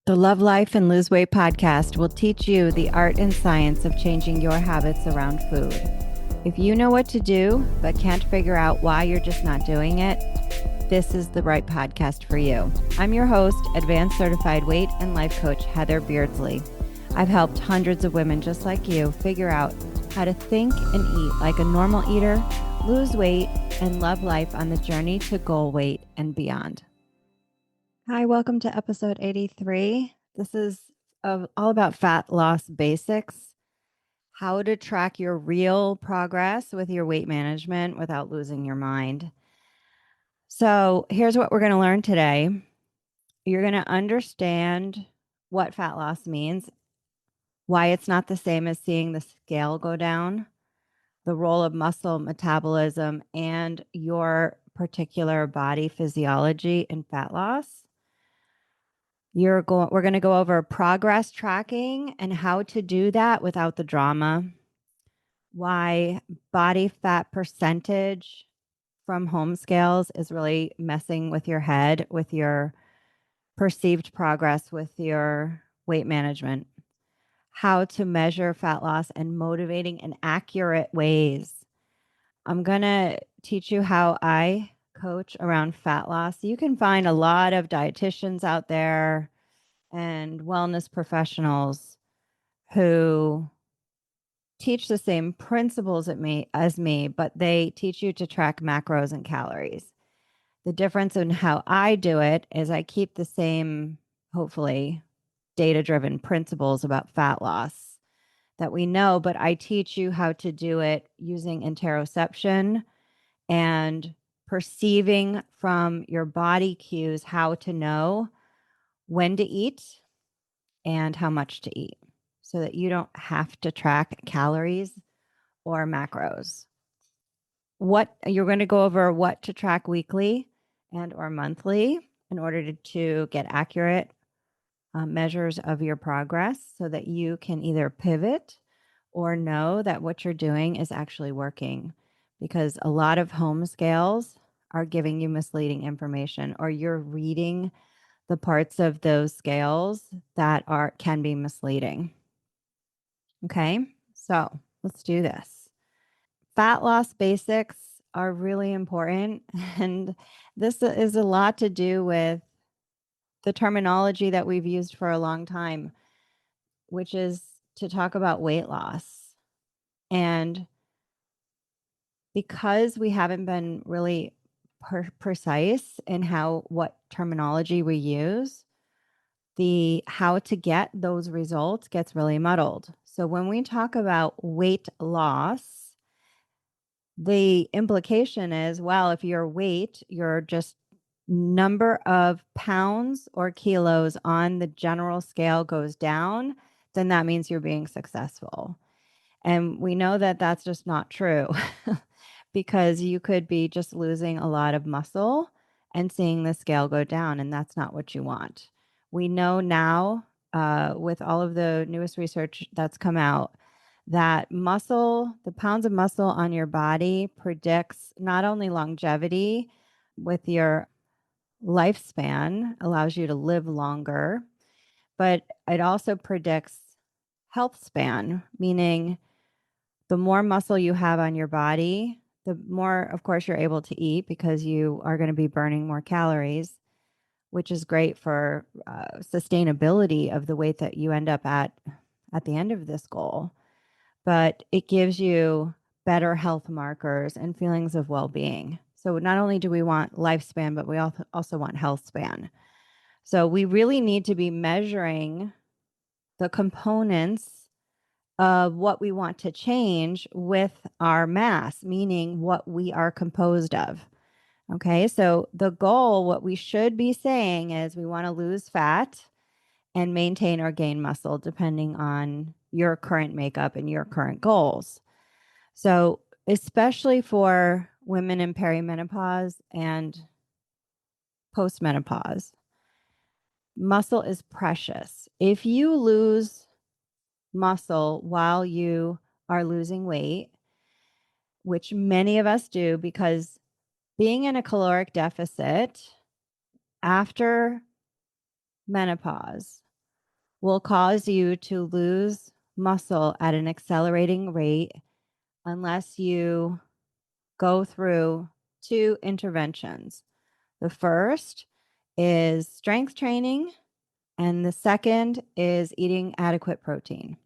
The Love Life and Lose Weight podcast will teach you the art and science of changing your habits around food. If you know what to do, but can't figure out why you're just not doing it, this is the right podcast for you. I'm your host, Advanced Certified Weight and Life Coach Heather Beardsley. I've helped hundreds of women just like you figure out how to think and eat like a normal eater, lose weight, and love life on the journey to goal weight and beyond. Hi, welcome to episode 83. This is all about fat loss basics, how to track your real progress with your weight management without losing your mind. So here's what we're going to learn today. You're going to understand what fat loss means, why it's not the same as seeing the scale go down, the role of muscle metabolism, and your particular body physiology in fat loss. We're going to go over progress tracking and how to do that without the drama, why body fat percentage from home scales is really messing with your head, with your perceived progress with your weight management, how to measure fat loss in motivating and accurate ways. I'm going to teach you how I coach around fat loss. You can find a lot of dietitians out there and wellness professionals who teach the same principles as me, but they teach you to track macros and calories. The difference in how I do it is I keep the same, hopefully, data-driven principles about fat loss that we know, but I teach you how to do it using interoception and perceiving from your body cues how to know when to eat and how much to eat so that you don't have to track calories or macros. What you're going to go over what to track weekly and or monthly in order to get accurate measures of your progress so that you can either pivot or know that what you're doing is actually working, because a lot of home scales are giving you misleading information, or you're reading the parts of those scales that can be misleading. Okay, so let's do this. Fat loss basics are really important, and this is a lot to do with the terminology that we've used for a long time, which is to talk about weight loss. And because we haven't been really precise in what terminology we use, the how to get those results gets really muddled. So when we talk about weight loss, the implication is, well, if your weight, your just number of pounds or kilos on the general scale goes down, then that means you're being successful. And we know that that's just not true because you could be just losing a lot of muscle and seeing the scale go down, and that's not what you want. We know now, with all of the newest research that's come out, that the pounds of muscle on your body predicts not only longevity with your lifespan, allows you to live longer, but it also predicts health span, meaning the more muscle you have on your body, the more, of course, you're able to eat because you are going to be burning more calories, which is great for sustainability of the weight that you end up at the end of this goal. But it gives you better health markers and feelings of well-being. So not only do we want lifespan, but we also want health span. So we really need to be measuring the components of what we want to change with our mass, meaning what we are composed of. Okay, so the goal, what we should be saying is we want to lose fat and maintain or gain muscle depending on your current makeup and your current goals. So, especially for women in perimenopause and postmenopause, muscle is precious. If you lose muscle while you are losing weight, which many of us do, because being in a caloric deficit after menopause will cause you to lose muscle at an accelerating rate unless you go through two interventions. The first is strength training, and the second is eating adequate protein.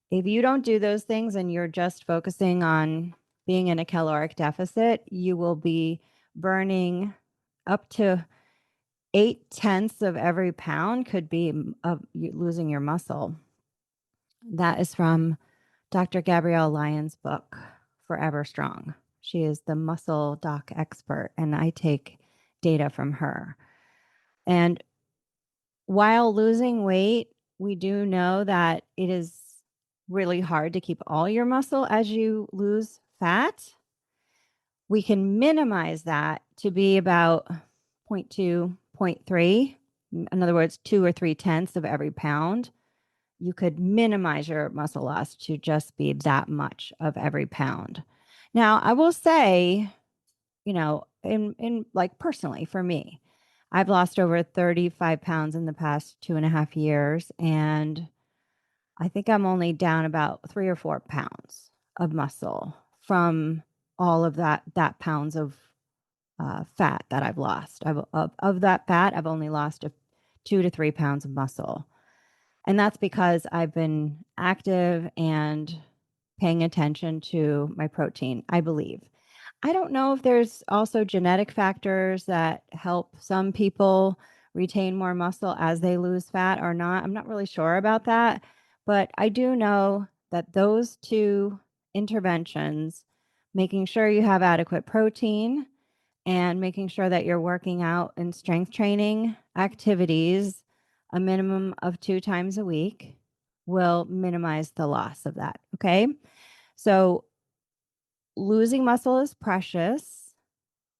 If you don't do those things and you're just focusing on being in a caloric deficit, you will be burning up to 8/10 of every pound could be of losing your muscle. That is from Dr. Gabrielle Lyon's book, Forever Strong. She is the muscle doc expert, and I take data from her. And while losing weight, we do know that it is really hard to keep all your muscle as you lose fat. We can minimize that to be about 0.2, 0.3. In other words, 2 or 3 tenths of every pound. You could minimize your muscle loss to just be that much of every pound. Now, I will say, in like personally for me, I've lost over 35 pounds in the past 2.5 years, and I think I'm only down about 3 or 4 pounds of muscle from all of that pounds of fat that I've lost. Of that fat, I've only lost 2 to 3 pounds of muscle. And that's because I've been active and paying attention to my protein, I believe. I don't know if there's also genetic factors that help some people retain more muscle as they lose fat or not. I'm not really sure about that, but I do know that those two interventions, making sure you have adequate protein and making sure that you're working out in strength training activities a minimum of 2 times a week, will minimize the loss of that. Okay. So losing muscle is precious.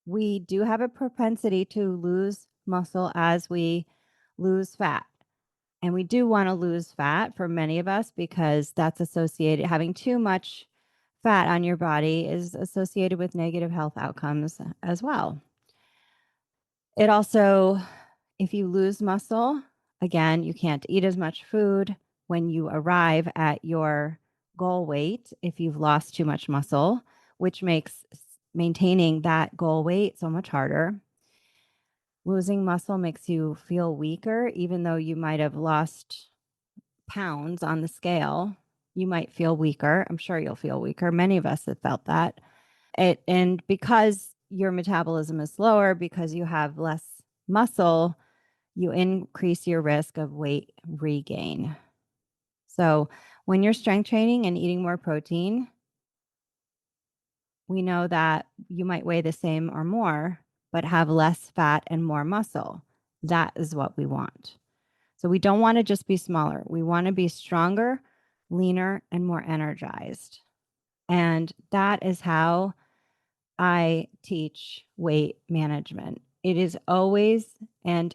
We do have a propensity to lose muscle as we lose fat. And we do want to lose fat for many of us because that's associated, having too much fat on your body is associated with negative health outcomes as well. It also, if you lose muscle, again, you can't eat as much food when you arrive at your goal weight if you've lost too much muscle, which makes maintaining that goal weight so much harder. Losing muscle makes you feel weaker, even though you might have lost pounds on the scale. You might feel weaker. I'm sure you'll feel weaker. Many of us have felt that. And because your metabolism is slower, because you have less muscle, you increase your risk of weight regain. So when you're strength training and eating more protein, we know that you might weigh the same or more, but have less fat and more muscle. That is what we want. So we don't want to just be smaller. We want to be stronger, leaner, and more energized. And that is how I teach weight management. It is always and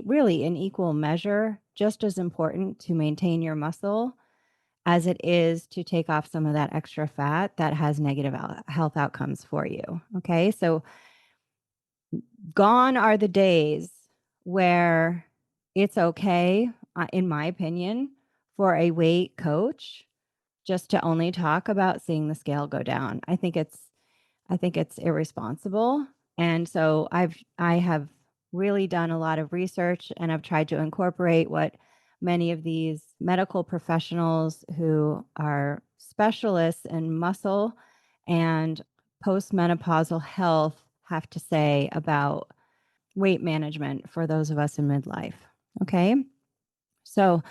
really in equal measure just as important to maintain your muscle as it is to take off some of that extra fat that has negative health outcomes for you. Okay. So gone are the days where it's okay, in my opinion, for a weight coach just to only talk about seeing the scale go down. I think it's irresponsible. And so I have really done a lot of research, and I've tried to incorporate what many of these medical professionals who are specialists in muscle and postmenopausal health have to say about weight management for those of us in midlife. Okay. So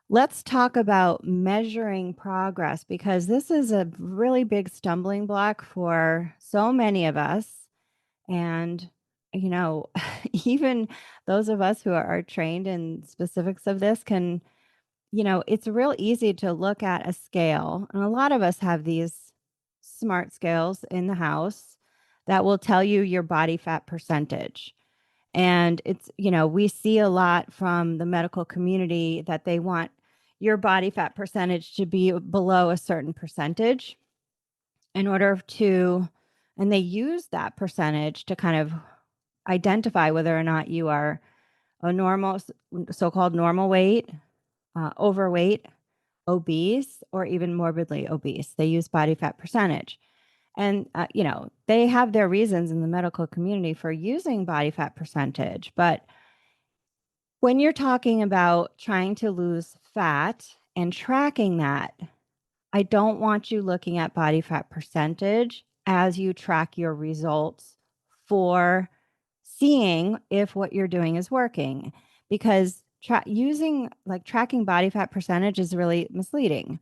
let's talk about measuring progress, because this is a really big stumbling block for so many of us. And, you know, even those of us who are trained in specifics of this can, it's real easy to look at a scale. And a lot of us have these smart scales in the house that will tell you your body fat percentage. And it's, we see a lot from the medical community that they want your body fat percentage to be below a certain percentage in order to, and they use that percentage to kind of identify whether or not you are a normal, so-called normal weight, overweight, obese, or even morbidly obese. They use body fat percentage. And, they have their reasons in the medical community for using body fat percentage. But when you're talking about trying to lose fat and tracking that, I don't want you looking at body fat percentage as you track your results for seeing if what you're doing is working, because tracking body fat percentage is really misleading,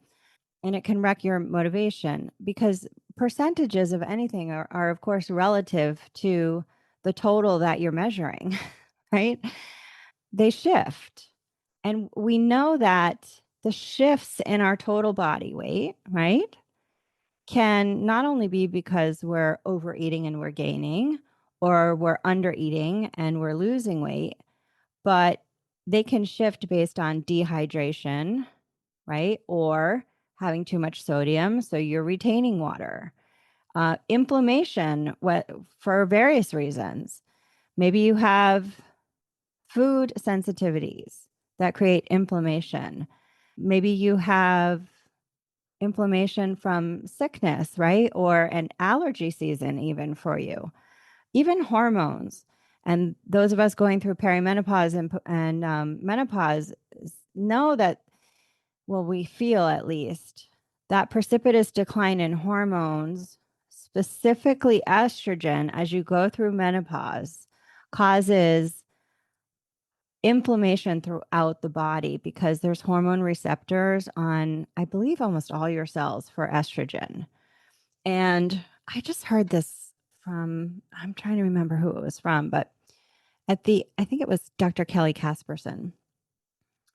and it can wreck your motivation, because percentages of anything are of course relative to the total that you're measuring, right? They shift. And we know that the shifts in our total body weight, right, can not only be because we're overeating and we're gaining, or we're undereating and we're losing weight, but they can shift based on dehydration, right? Or having too much sodium, so you're retaining water. Inflammation, for various reasons. Maybe you have food sensitivities that create inflammation. Maybe you have inflammation from sickness, right? Or an allergy season, even for you, even hormones. And those of us going through perimenopause and menopause know that, well, we feel at least that precipitous decline in hormones, specifically estrogen, as you go through menopause, causes inflammation throughout the body, because there's hormone receptors on, I believe, almost all your cells for estrogen. And I just heard this from, I'm trying to remember who it was from, but I think it was Dr. Kelly Casperson.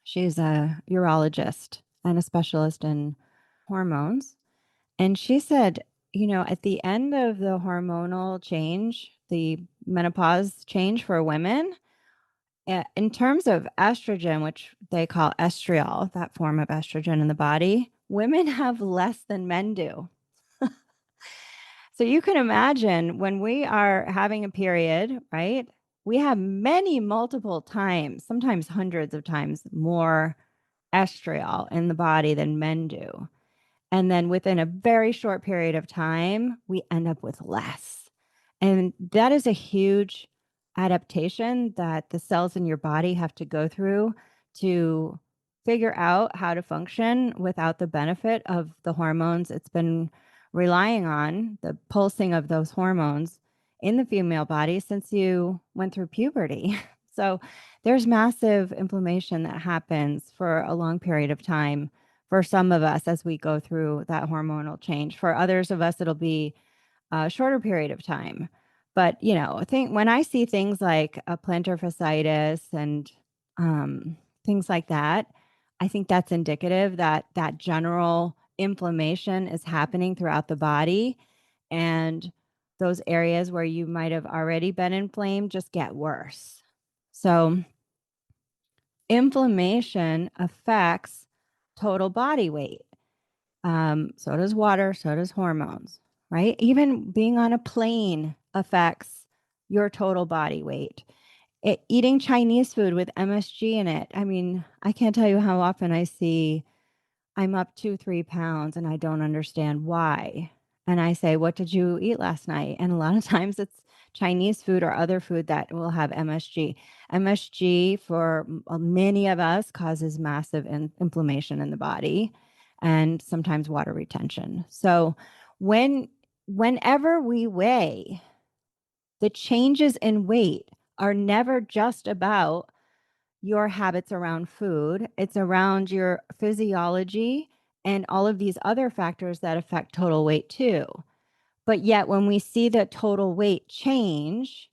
She's a urologist and a specialist in hormones. And she said, at the end of the hormonal change, the menopause change for women, in terms of estrogen, which they call estriol, that form of estrogen in the body, women have less than men do. So you can imagine when we are having a period, right? We have many multiple times, sometimes hundreds of times more estriol in the body than men do. And then within a very short period of time, we end up with less. And that is a huge adaptation that the cells in your body have to go through to figure out how to function without the benefit of the hormones it's been relying on, the pulsing of those hormones in the female body since you went through puberty. So there's massive inflammation that happens for a long period of time for some of us as we go through that hormonal change. For others of us, it'll be a shorter period of time. But, I think when I see things like a plantar fasciitis and things like that, I think that's indicative that that general inflammation is happening throughout the body. And those areas where you might have already been inflamed just get worse. So, inflammation affects total body weight. So does water, so does hormones, right? Even being on a plane affects your total body weight. Eating Chinese food with MSG in it. I mean, I can't tell you how often I see I'm up 2, 3 pounds and I don't understand why. And I say, what did you eat last night? And a lot of times it's Chinese food or other food that will have MSG. MSG for many of us causes massive inflammation in the body and sometimes water retention. So whenever we weigh, the changes in weight are never just about your habits around food. It's around your physiology and all of these other factors that affect total weight too. But yet, when we see the total weight change,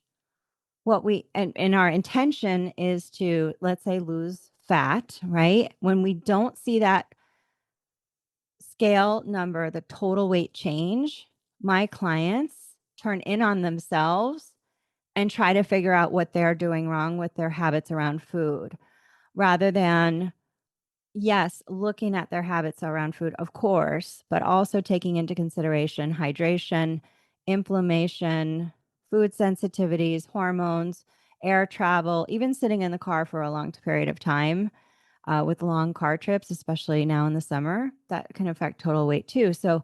and our intention is to, let's say, lose fat, right? When we don't see that scale number, the total weight change, my clients turn in on themselves and try to figure out what they're doing wrong with their habits around food, rather than, yes, looking at their habits around food, of course, but also taking into consideration hydration, inflammation, food sensitivities, hormones, air travel, even sitting in the car for a long period of time. with long car trips, especially now in the summer. That can affect total weight too. So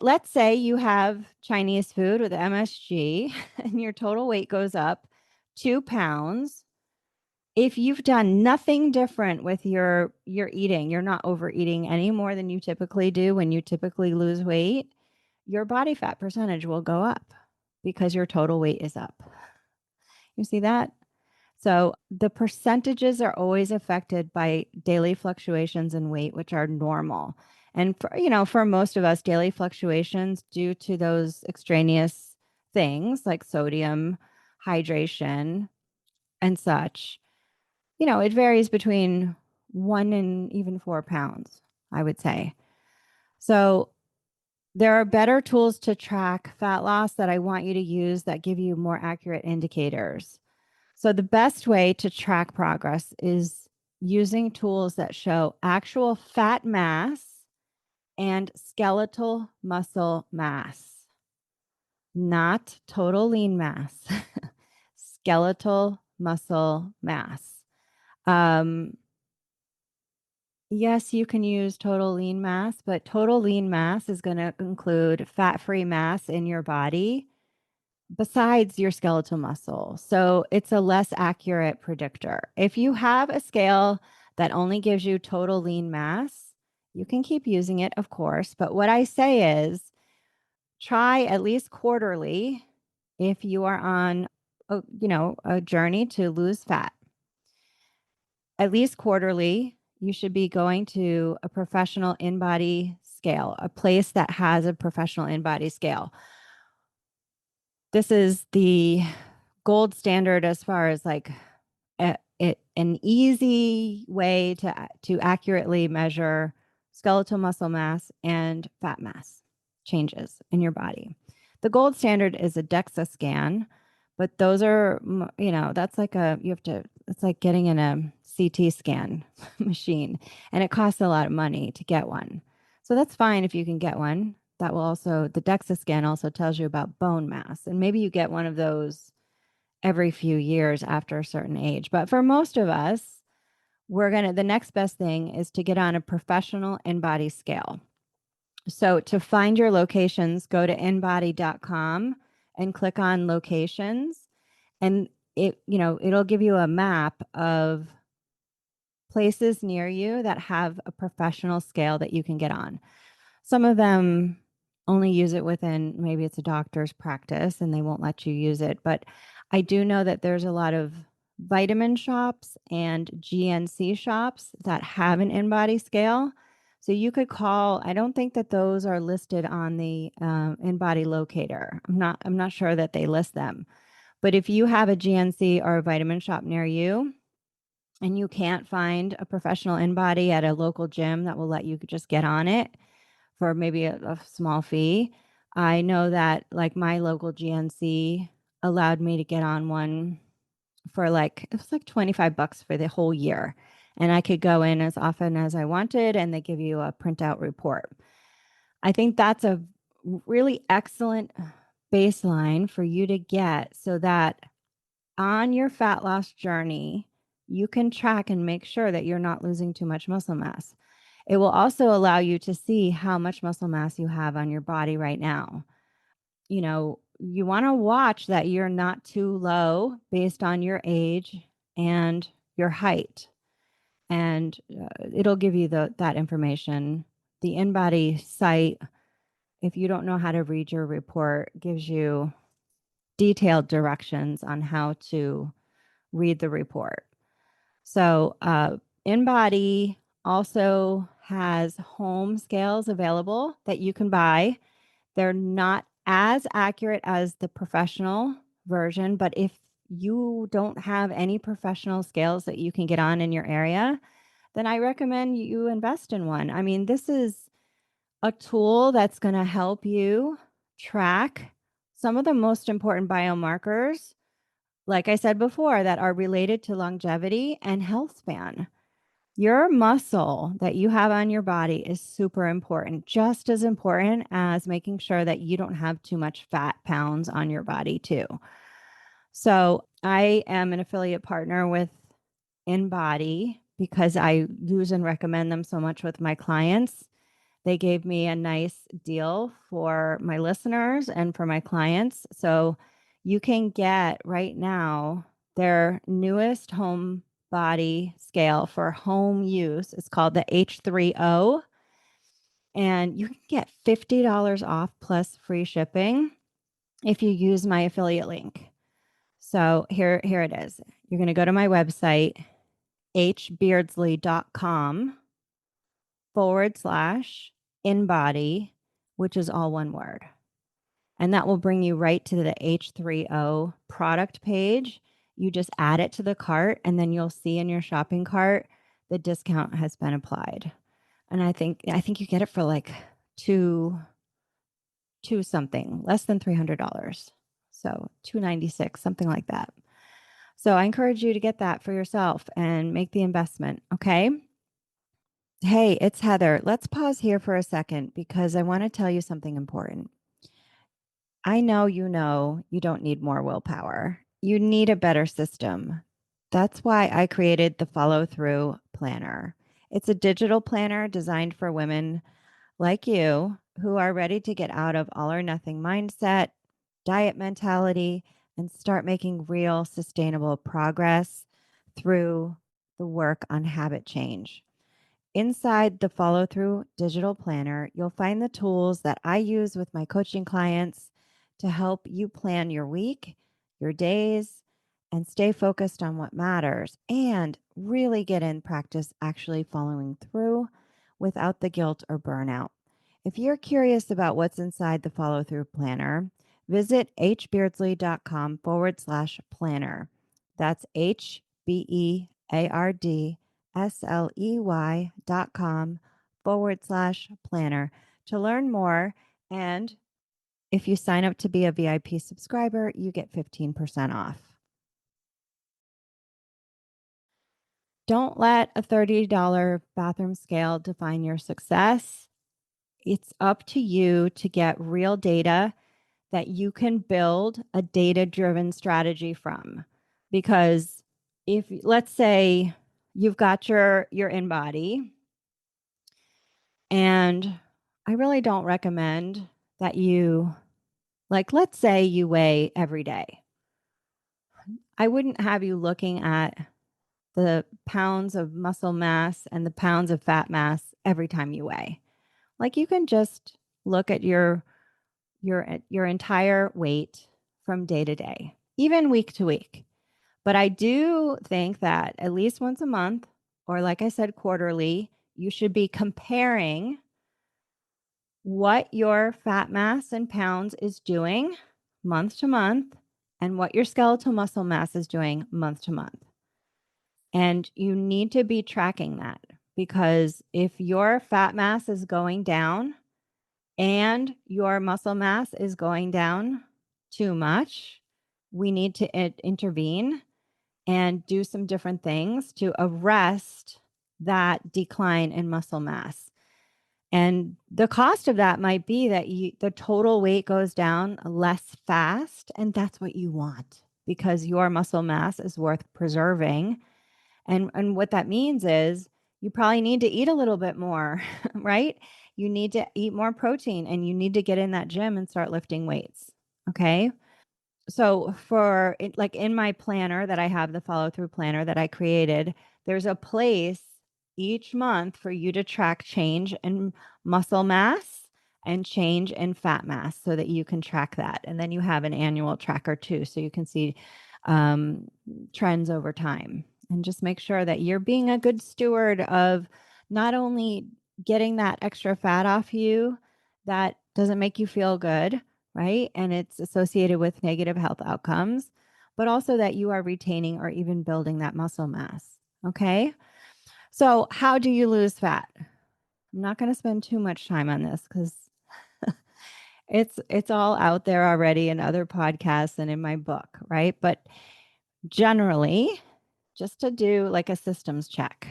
let's say you have Chinese food with MSG and your total weight goes up 2 pounds. If you've done nothing different with your eating, you're not overeating any more than you typically do when you typically lose weight, your body fat percentage will go up because your total weight is up. You see that? So the percentages are always affected by daily fluctuations in weight, which are normal. And for most of us, daily fluctuations due to those extraneous things like sodium, hydration, and such, it varies between 1 and even 4 pounds, I would say. So there are better tools to track fat loss that I want you to use that give you more accurate indicators. So the best way to track progress is using tools that show actual fat mass and skeletal muscle mass, not total lean mass, skeletal muscle mass. Yes, you can use total lean mass, but total lean mass is going to include fat-free mass in your body besides your skeletal muscle. So it's a less accurate predictor. If you have a scale that only gives you total lean mass, you can keep using it, of course. But what I say is try at least quarterly if you are on a journey to lose fat. At least quarterly, you should be going to a professional in-body scale, a place that has a professional in-body scale. This is the gold standard as far as like an easy way to accurately measure skeletal muscle mass and fat mass changes in your body. The gold standard is a DEXA scan, but those are, that's like it's like getting in a CT scan machine, and it costs a lot of money to get one. So that's fine if you can get one. That will also, the DEXA scan also tells you about bone mass, and maybe you get one of those every few years after a certain age. But for most of us, the next best thing is to get on a professional in-body scale. So to find your locations, go to inbody.com and click on locations, and it'll give you a map of places near you that have a professional scale that you can get on. Some of them only use it within, maybe it's a doctor's practice and they won't let you use it. But I do know that there's a lot of vitamin shops and GNC shops that have an in-body scale. So you could call. I don't think that those are listed on the in-body locator. I'm not sure that they list them. But if you have a GNC or a vitamin shop near you, and you can't find a professional in-body at a local gym that will let you just get on it for maybe a small fee, I know that like my local GNC allowed me to get on one for it was like $25 for the whole year. And I could go in as often as I wanted, and they give you a printout report. I think that's a really excellent baseline for you to get so that on your fat loss journey, you can track and make sure that you're not losing too much muscle mass. It will also allow you to see how much muscle mass you have on your body right now. You want to watch that you're not too low based on your age and your height. And it'll give you that information. The InBody site, if you don't know how to read your report, gives you detailed directions on how to read the report. So InBody also has home scales available that you can buy. They're not as accurate as the professional version, but if you don't have any professional scales that you can get on in your area, then I recommend you invest in one. I mean, this is a tool that's going to help you track some of the most important biomarkers, like I said before, that are related to longevity and health span. Your muscle that you have on your body is super important, just as important as making sure that you don't have too much fat pounds on your body too. So I am an affiliate partner with InBody, because I use and recommend them so much with my clients. They gave me a nice deal for my listeners and for my clients. So you can get right now their newest home body scale for home use. It's called the H3O, and you can get $50 off plus free shipping if you use my affiliate link. So here it is. You're going to go to my website, hbeardsley.com/InBody, which is all one word. And that will bring you right to the H3O product page. You just add it to the cart, and then you'll see in your shopping cart the discount has been applied. And I think you get it for like two something, less than $300. So $296, something like that. So I encourage you to get that for yourself and make the investment. Okay. Hey, it's Heather. Let's pause here for a second because I want to tell you something important. I know you don't need more willpower. You need a better system. That's why I created the Follow Through Planner. It's a digital planner designed for women like you who are ready to get out of all or nothing mindset, diet mentality, and start making real sustainable progress through the work on habit change. Inside the Follow Through Digital Planner, you'll find the tools that I use with my coaching clients to help you plan your week, your days, and stay focused on what matters and really get in practice actually following through without the guilt or burnout. If you're curious about what's inside the Follow Through Planner, visit hbeardsley.com/planner. That's HBEARDSLEY.com/planner to learn more. And if you sign up to be a VIP subscriber, you get 15% off. Don't let a $30 bathroom scale define your success. It's up to you to get real data that you can build a data-driven strategy from. Because if, let's say, you've got your InBody, and I really don't recommend that you, like, let's say you weigh every day. I wouldn't have you looking at the pounds of muscle mass and the pounds of fat mass every time you weigh. Like, you can just look at your entire weight from day to day, even week to week. But I do think that at least once a month, or like I said, quarterly, you should be comparing what your fat mass in pounds is doing month to month and what your skeletal muscle mass is doing month to month. And you need to be tracking that, because if your fat mass is going down and your muscle mass is going down too much, we need to intervene and do some different things to arrest that decline in muscle mass. And the cost of that might be that the total weight goes down less fast, and that's what you want because your muscle mass is worth preserving. And what that means is you probably need to eat a little bit more, right? You need to eat more protein and you need to get in that gym and start lifting weights. Okay. So for it, like in my planner that I have, the follow through planner that I created, there's a place each month for you to track change in muscle mass and change in fat mass so that you can track that. And then you have an annual tracker too, so you can see trends over time, and just make sure that you're being a good steward of not only getting that extra fat off you that doesn't make you feel good, right? And it's associated with negative health outcomes, but also that you are retaining or even building that muscle mass. Okay. So, how do you lose fat? I'm not going to spend too much time on this because it's all out there already in other podcasts and in my book, right? But generally, just to do like a systems check,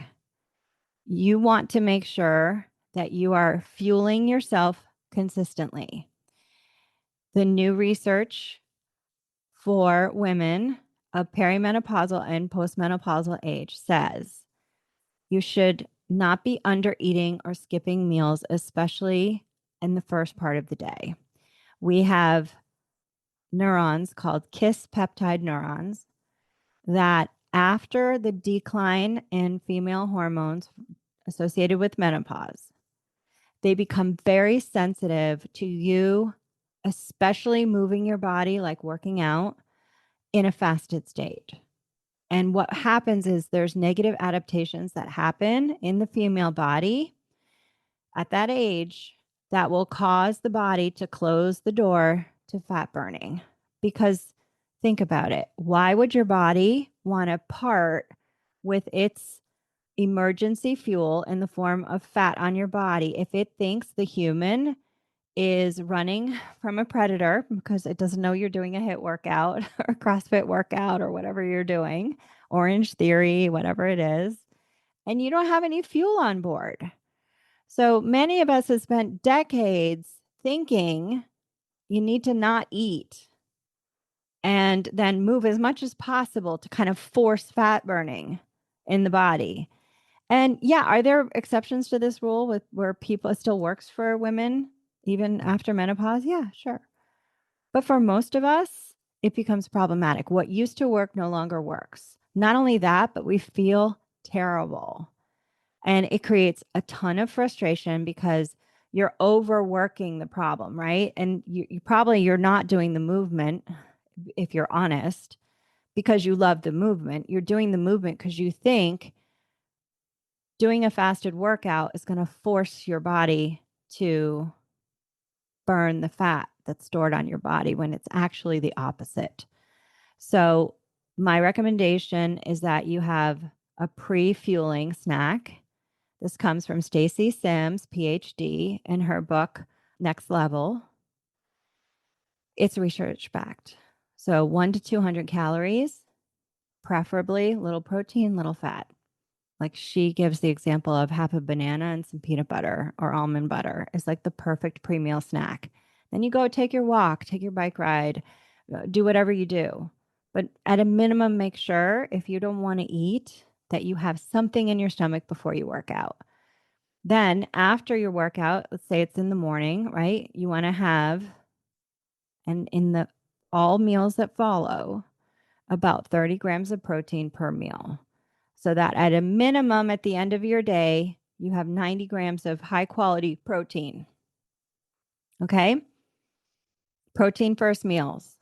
you want to make sure that you are fueling yourself consistently. The new research for women of perimenopausal and postmenopausal age says You should not be under eating or skipping meals, especially in the first part of the day. We have neurons called kiss peptide neurons that after the decline in female hormones associated with menopause, they become very sensitive to you, especially moving your body, like working out in a fasted state. And what happens is there's negative adaptations that happen in the female body at that age that will cause the body to close the door to fat burning. Because think about it. Why would your body want to part with its emergency fuel in the form of fat on your body if it thinks the human is running from a predator because it doesn't know you're doing a HIIT workout or CrossFit workout or whatever you're doing, Orange Theory, whatever it is, and you don't have any fuel on board? So many of us have spent decades thinking you need to not eat and then move as much as possible to kind of force fat burning in the body. And yeah, are there exceptions to this rule with where people it still works for women even after menopause? Yeah, sure. But for most of us, it becomes problematic. What used to work no longer works. Not only that, but we feel terrible. And it creates a ton of frustration because you're overworking the problem, right? And you're not doing the movement, if you're honest, because you love the movement. You're doing the movement because you think doing a fasted workout is going to force your body to burn the fat that's stored on your body when it's actually the opposite. So, my recommendation is that you have a pre-fueling snack. This comes from Stacy Sims, PhD, in her book Next Level. It's research backed. So 1 to 200 calories, preferably little protein, little fat. Like she gives the example of half a banana and some peanut butter or almond butter is like the perfect pre-meal snack. Then you go take your walk, take your bike ride, do whatever you do. But at a minimum, make sure if you don't want to eat that you have something in your stomach before you work out. Then after your workout, let's say it's in the morning, right? You want to have, and in the all meals that follow, about 30 grams of protein per meal. So that at a minimum at the end of your day, you have 90 grams of high quality protein. Okay. Protein first meals.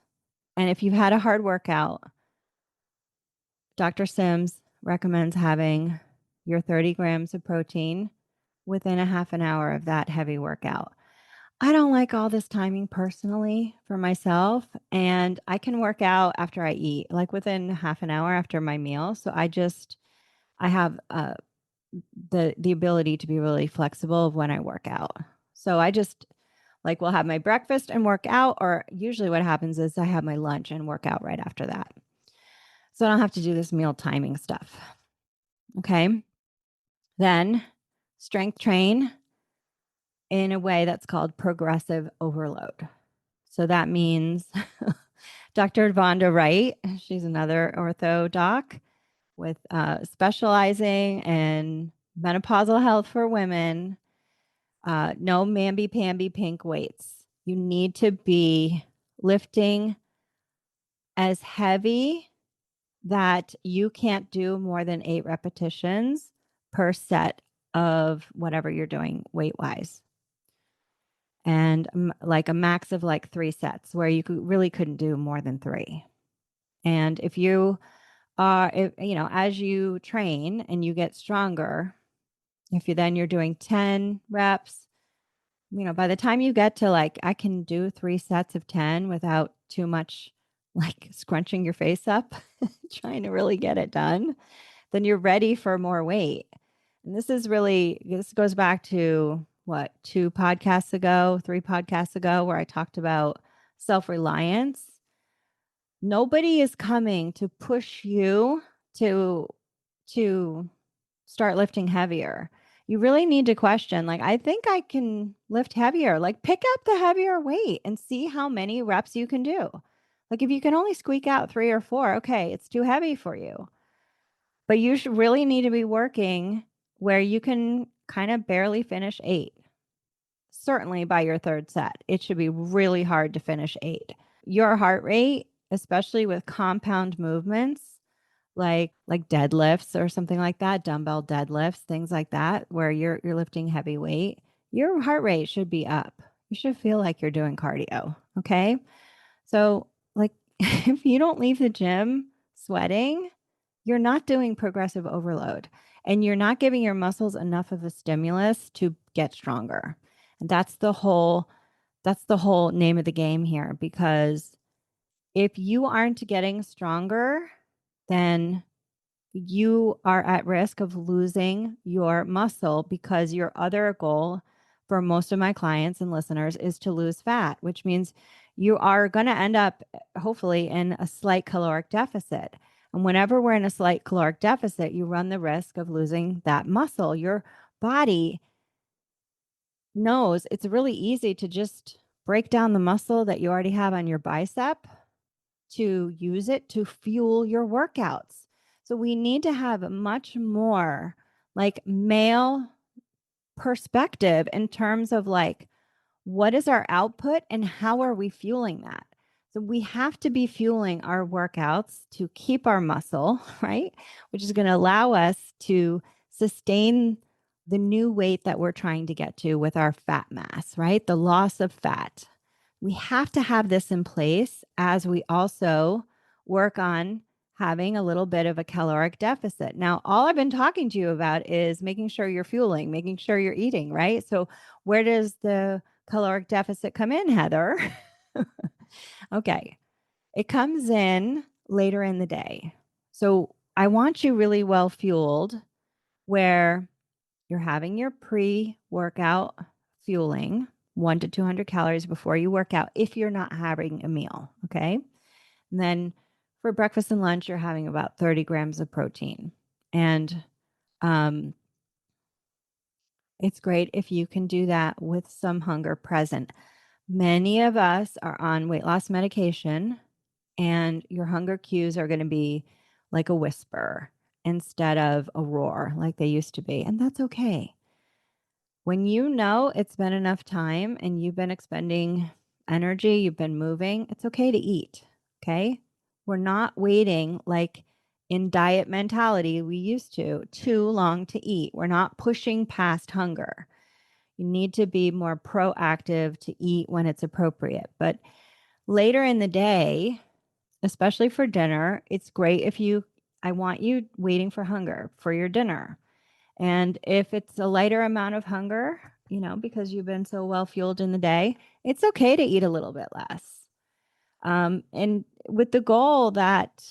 And if you've had a hard workout, Dr. Sims recommends having your 30 grams of protein within a half an hour of that heavy workout. I don't like all this timing personally for myself, and I can work out after I eat, like within half an hour after my meal. So I have the ability to be really flexible of when I work out. So I just like will have my breakfast and work out, or usually what happens is I have my lunch and work out right after that. So I don't have to do this meal timing stuff. Okay. Then strength train in a way that's called progressive overload. So that means Dr. Vonda Wright, she's another ortho doc with specializing in menopausal health for women. No mamby-pamby pink weights. You need to be lifting as heavy that you can't do more than 8 repetitions per set of whatever you're doing weight-wise. And like a max of like 3 sets where you really couldn't do more than 3. And if you are, as you train and you get stronger, if you're doing 10 reps, by the time you get to like, I can do 3 sets of 10 without too much like scrunching your face up, trying to really get it done, then you're ready for more weight. And this goes back to what, 3 podcasts ago, where I talked about self-reliance. Nobody is coming to push you to start lifting heavier. You really need to question, like, I think I can lift heavier. Like, pick up the heavier weight and see how many reps you can do. Like, if you can only squeak out 3 or 4, okay, it's too heavy for you. But you should really need to be working where you can kind of barely finish 8. Certainly by your third set, it should be really hard to finish 8. Your heart rate, especially with compound movements like deadlifts or something like that, dumbbell deadlifts, things like that, where you're lifting heavy weight, your heart rate should be up. You should feel like you're doing cardio. Okay. So, like, if you don't leave the gym sweating, you're not doing progressive overload and you're not giving your muscles enough of a stimulus to get stronger. And that's the whole name of the game here, because if you aren't getting stronger, then you are at risk of losing your muscle, because your other goal for most of my clients and listeners is to lose fat, which means you are going to end up, hopefully, in a slight caloric deficit. And whenever we're in a slight caloric deficit, you run the risk of losing that muscle. Your body knows it's really easy to just break down the muscle that you already have on your bicep to use it to fuel your workouts. So we need to have much more like male perspective in terms of like, what is our output and how are we fueling that? So we have to be fueling our workouts to keep our muscle, right? Which is going to allow us to sustain the new weight that we're trying to get to with our fat mass, right? The loss of fat. We have to have this in place as we also work on having a little bit of a caloric deficit. Now, all I've been talking to you about is making sure you're fueling, making sure you're eating, right? So, where does the caloric deficit come in, Heather? Okay. It comes in later in the day. So, I want you really well fueled, where you're having your pre workout fueling, 1 to 200 calories before you work out, if you're not having a meal. Okay. And then for breakfast and lunch, you're having about 30 grams of protein. And um, it's great if you can do that with some hunger present. Many of us are on weight loss medication, and your hunger cues are going to be like a whisper instead of a roar like they used to be. And that's okay. When you know it's been enough time and you've been expending energy, you've been moving, it's okay to eat. Okay. We're not waiting like in diet mentality we used to too long to eat. We're not pushing past hunger. You need to be more proactive to eat when it's appropriate. But later in the day, especially for dinner, it's great if I want you waiting for hunger for your dinner. And if it's a lighter amount of hunger, because you've been so well fueled in the day, it's okay to eat a little bit less. And with the goal that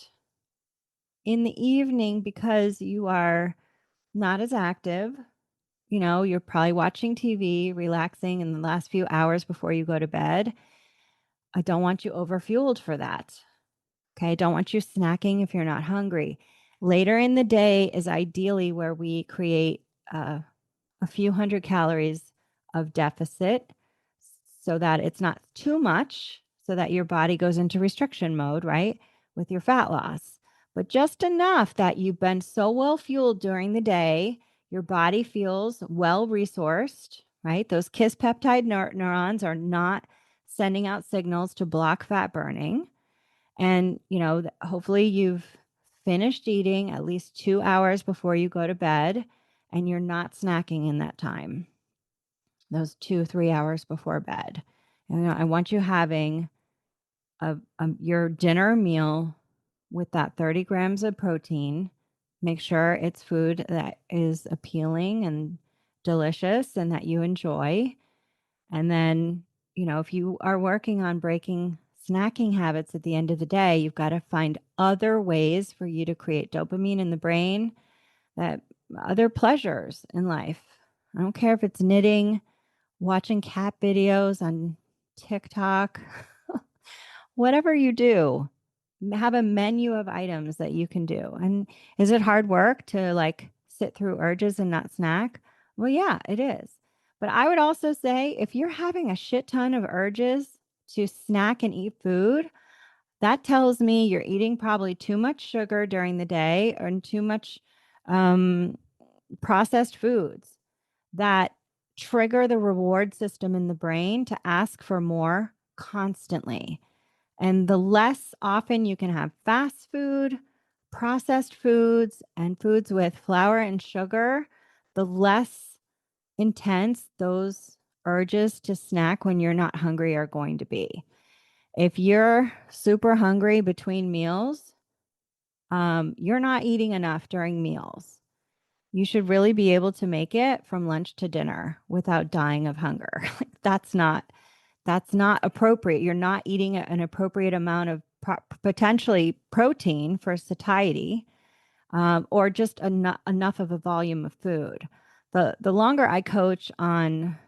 in the evening, because you are not as active, you're probably watching TV, relaxing in the last few hours before you go to bed. I don't want you overfueled for that. Okay. I don't want you snacking if you're not hungry. Later in the day is ideally where we create a few hundred calories of deficit so that it's not too much, so that your body goes into restriction mode, right? With your fat loss, but just enough that you've been so well fueled during the day, your body feels well resourced, right? Those kiss peptide neurons are not sending out signals to block fat burning. And, hopefully you've finished eating at least 2 hours before you go to bed, and you're not snacking in that time, those 2, 3 hours before bed. And I want you having your dinner meal with that 30 grams of protein. Make sure it's food that is appealing and delicious and that you enjoy. And then, if you are working on breaking snacking habits at the end of the day, you've got to find other ways for you to create dopamine in the brain, that other pleasures in life. I don't care if it's knitting, watching cat videos on TikTok, whatever you do, have a menu of items that you can do. And is it hard work to like sit through urges and not snack? Well, yeah, it is. But I would also say if you're having a shit ton of urges to snack and eat food, that tells me you're eating probably too much sugar during the day and too much processed foods that trigger the reward system in the brain to ask for more constantly. And the less often you can have fast food, processed foods, and foods with flour and sugar, the less intense those urges to snack when you're not hungry are going to be. If you're super hungry between meals, you're not eating enough during meals. You should really be able to make it from lunch to dinner without dying of hunger. that's not appropriate. You're not eating an appropriate amount of potentially protein for satiety, or just enough of a volume of food. The longer I coach on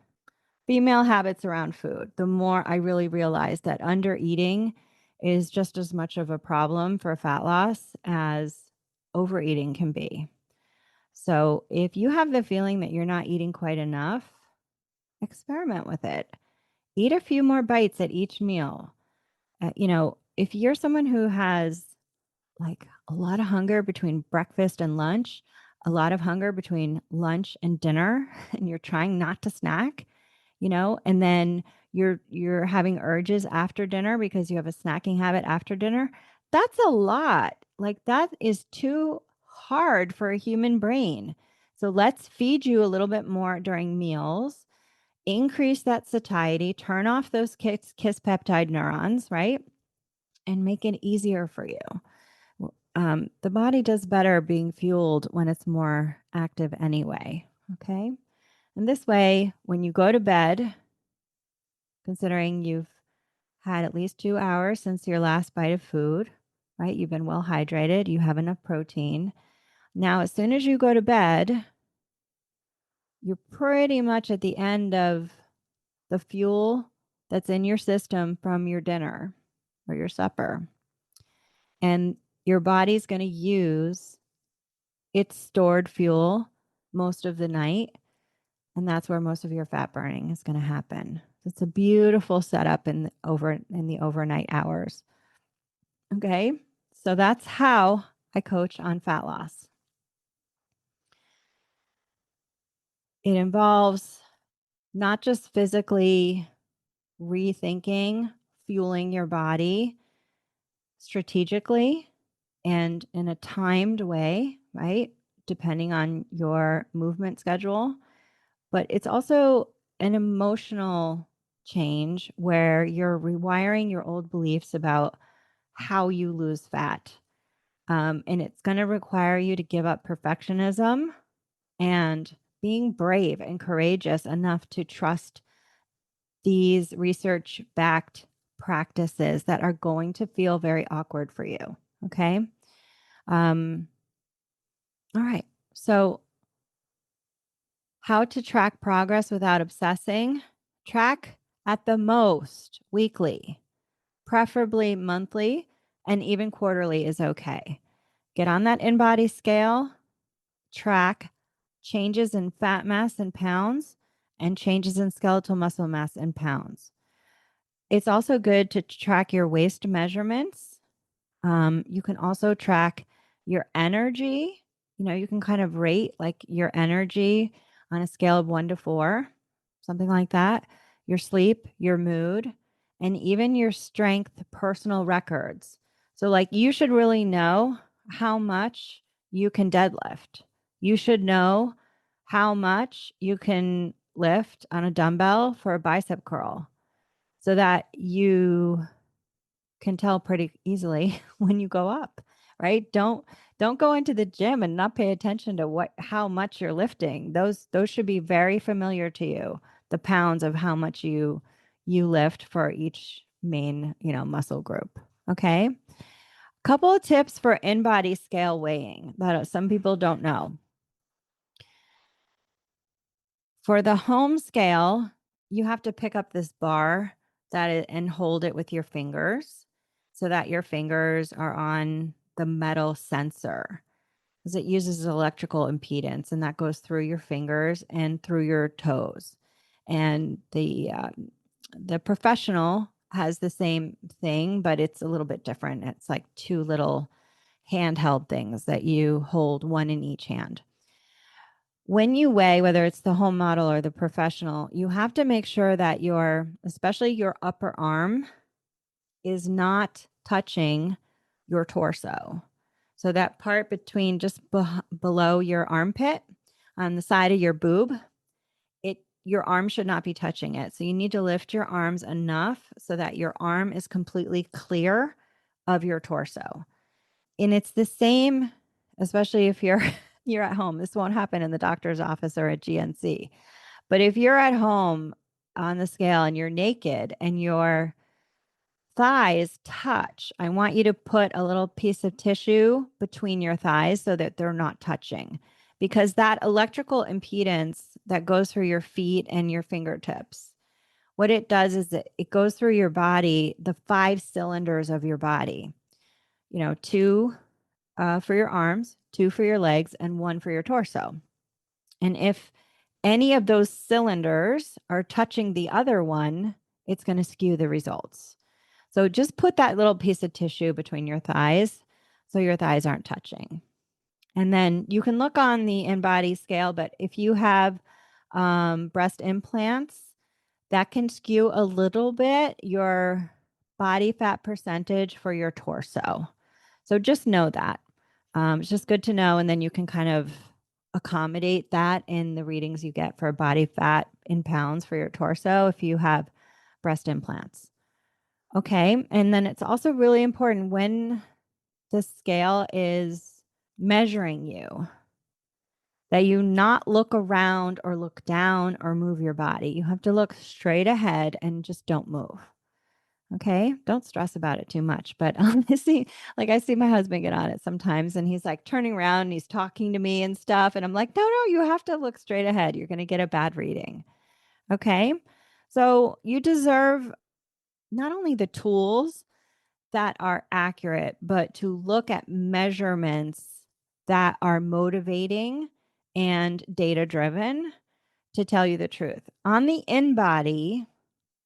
female habits around food, the more I really realize that under eating is just as much of a problem for fat loss as overeating can be. So if you have the feeling that you're not eating quite enough, experiment with it. Eat a few more bites at each meal. If you're someone who has like a lot of hunger between breakfast and lunch, a lot of hunger between lunch and dinner, and you're trying not to snack, and then you're having urges after dinner because you have a snacking habit after dinner, that's a lot. Like that is too hard for a human brain. So let's feed you a little bit more during meals, increase that satiety, turn off those kiss peptide neurons, right? And make it easier for you. The body does better being fueled when it's more active anyway. Okay. And this way, when you go to bed, considering you've had at least 2 hours since your last bite of food, right? You've been well hydrated, you have enough protein. Now, as soon as you go to bed, you're pretty much at the end of the fuel that's in your system from your dinner or your supper. And your body's going to use its stored fuel most of the night. And that's where most of your fat burning is going to happen. It's a beautiful setup in the overnight hours. Okay. So that's how I coach on fat loss. It involves not just physically rethinking, fueling your body strategically and in a timed way, right? Depending on your movement schedule. But it's also an emotional change where you're rewiring your old beliefs about how you lose fat. And it's going to require you to give up perfectionism and being brave and courageous enough to trust these research backed practices that are going to feel very awkward for you. Okay. All right. So, how to track progress without obsessing? Track at the most weekly, preferably monthly, and even quarterly is okay. Get on that InBody scale, track changes in fat mass in pounds and changes in skeletal muscle mass in pounds. It's also good to track your waist measurements. You can also track your energy. You can kind of rate like your energy on a scale of 1 to 4, something like that. Your sleep, your mood, and even your strength personal records. So, like, you should really know how much you can deadlift. You should know how much you can lift on a dumbbell for a bicep curl so that you can tell pretty easily when you go up, right? Don't go into the gym and not pay attention to how much you're lifting. Those should be very familiar to you. The pounds of how much you lift for each main, muscle group. Okay? Couple of tips for InBody scale weighing that some people don't know. For the home scale, you have to pick up this bar and hold it with your fingers so that your fingers are on the metal sensor, because it uses electrical impedance and that goes through your fingers and through your toes. And the professional has the same thing, but it's a little bit different. It's like two little handheld things that you hold, one in each hand. When you weigh, whether it's the home model or the professional, you have to make sure that especially your upper arm, is not touching your torso. So that part between just below your armpit on the side of your boob, your arm should not be touching it. So you need to lift your arms enough so that your arm is completely clear of your torso. And it's the same, especially if you're at home. This won't happen in the doctor's office or at GNC. But if you're at home on the scale and you're naked and your thighs touch, I want you to put a little piece of tissue between your thighs so that they're not touching, because that electrical impedance that goes through your feet and your fingertips, what it does is that it goes through your body, the 5 cylinders of your body, two for your arms, 2 for your legs, and 1 for your torso. And if any of those cylinders are touching the other one, it's going to skew the results. So just put that little piece of tissue between your thighs so your thighs aren't touching. And then you can look on the InBody scale, but if you have breast implants, that can skew a little bit your body fat percentage for your torso. So just know that. It's just good to know. And then you can kind of accommodate that in the readings you get for body fat in pounds for your torso if you have breast implants. Okay. And then it's also really important when the scale is measuring you that you not look around or look down or move your body. You have to look straight ahead and just don't move. Okay. Don't stress about it too much. But honestly, like I see my husband get on it sometimes and he's like turning around and he's talking to me and stuff. And I'm like, no, you have to look straight ahead. You're going to get a bad reading. Okay. So you deserve not only the tools that are accurate, but to look at measurements that are motivating and data driven to tell you the truth. On the InBody,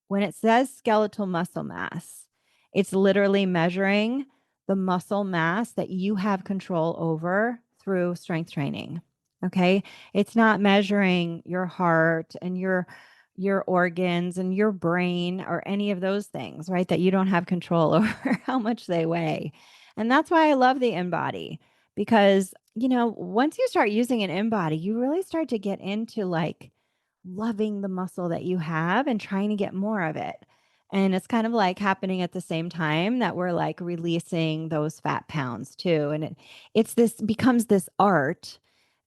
when it says skeletal muscle mass, it's literally measuring the muscle mass that you have control over through strength training. Okay. It's not measuring your heart and your organs and your brain or any of those things, right? That you don't have control over how much they weigh. And that's why I love the InBody, because, once you start using an InBody, you really start to get into like loving the muscle that you have and trying to get more of it. And it's kind of like happening at the same time that we're like releasing those fat pounds too. And it's becomes this art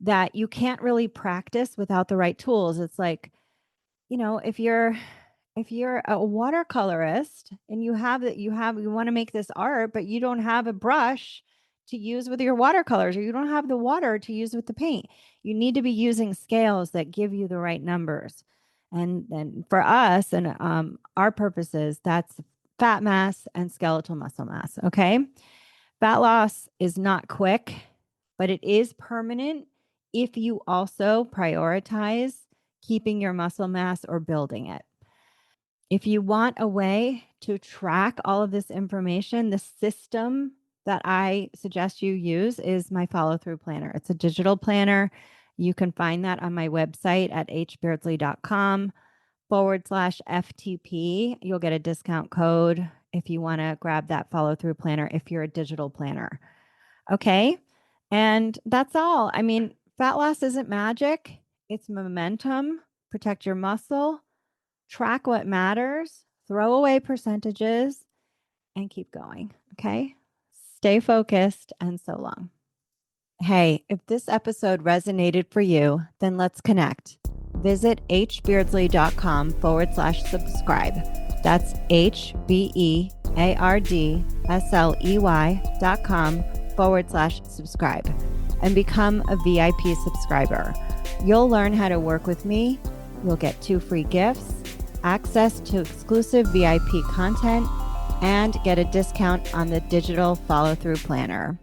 that you can't really practice without the right tools. It's like, if you're a watercolorist and you want to make this art, but you don't have a brush to use with your watercolors, or you don't have the water to use with the paint, you need to be using scales that give you the right numbers. And then for us and our purposes, that's fat mass and skeletal muscle mass. Okay. Fat loss is not quick, but it is permanent if you also prioritize keeping your muscle mass or building it. If you want a way to track all of this information, the system that I suggest you use is my follow through planner. It's a digital planner. You can find that on my website at hbeardsley.com/FTP. You'll get a discount code if you want to grab that follow through planner if you're a digital planner. Okay. And that's all. I mean, fat loss isn't magic, it's momentum. Protect your muscle, track what matters, throw away percentages, and keep going. Okay. Stay focused, and so long. Hey, if this episode resonated for you, then let's connect. Visit hbeardsley.com/subscribe. That's HBEARDSLEY.com/subscribe and become a VIP subscriber. You'll learn how to work with me. You'll get 2 free gifts, access to exclusive VIP content, and get a discount on the digital follow-through planner.